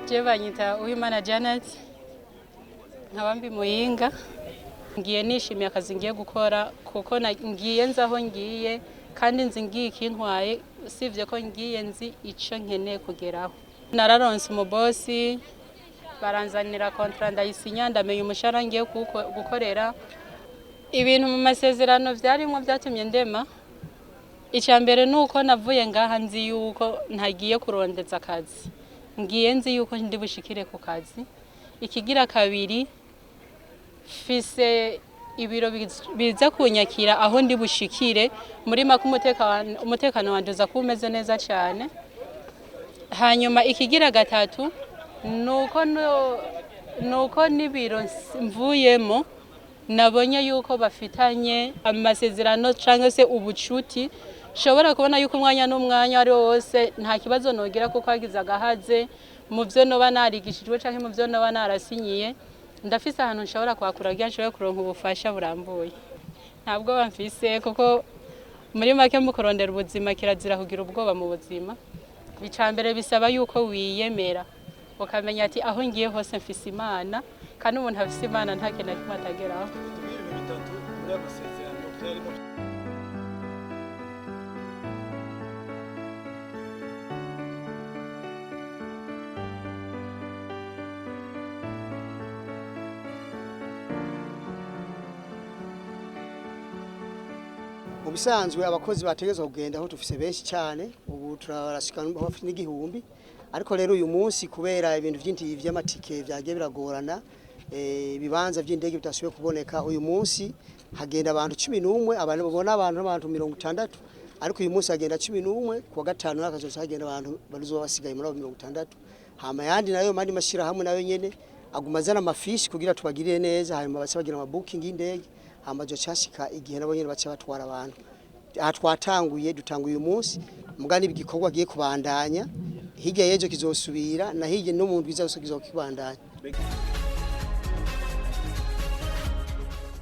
Je banyita Uwimana Janet nkabambi muyinga ngiye nishimiye akazi ngiye gukora kuko ngiye nzaho ngiye kandi nzi ngiye ikintwaye sivye ko ngiye nzi ico nkeneye kugeraho. Nararonse umubosi baranzanira contrat ndayisinya ndamenye umushara ngiye gukorera ibintu mu masezerano vyarimwe vyatumye ndema. Icambere nuko navuye ngaha nzi yuko ntagiye kurondeza akazi, ngiye nzi yuko ndi bushikire ku kazi. Ikigira kabiri fise ibiro biza kunyakira aho ndi bushikire muri maka umutekano wanje uza kumeze neza cyane. Hanyuma ikigira gatatu nuko nibiro mvuyemo nabonye yuko bafitanye amasezerano cyangwa se ubucuti. Shobora kubona yuko umwanya n'umwanya ari wose nta kibazo nogira kuko hagize agahaze mu byo noba narigishijwe canke mu byo noba narasinyiye. Ndafise ahantu nshobora kwakura nshobora kuronka ubufasha burambuye. Ntabwo bamfise kuko muri make mu kurondera ubuzima kirazira kugira ubwoba mu buzima. Icambere bisaba yuko wiyemera ukamenya ati aho ngiye hose mfise Imana kandi umuntu afise Imana nta kintu kimwe atageraho. Mubisanzwe abakozi bategezwe kugenda aho tufise benshi cyane, ubu turarashikana hafi n'igihumbi. Ariko rero uyu munsi kubera ibintu byinti vy'amatike byagiye biragorana, bibanza by'indege bitasubiye kuboneka, uyu munsi hagenda abantu 11, abantu babona abantu 60. Ariko uyu munsi hagenda 11, kuwa gatanu nakazoza hagenda abantu baruzo basigaye muri 60. Hama yandi nayo mandi mashira hamwe nayo nyene agumazana amafishi kugira tubagirire neza, hanyuma bace bagira ama booking y'indege. Hama jo cyashika igihe nabo nyene bace batwara abantu. Aha twatanguye dutanguye uyu munsi mugani bigikorwa giye kubandanya, hirya yejo kizosubira na hirya no mu ndwi zose kizokibandanya.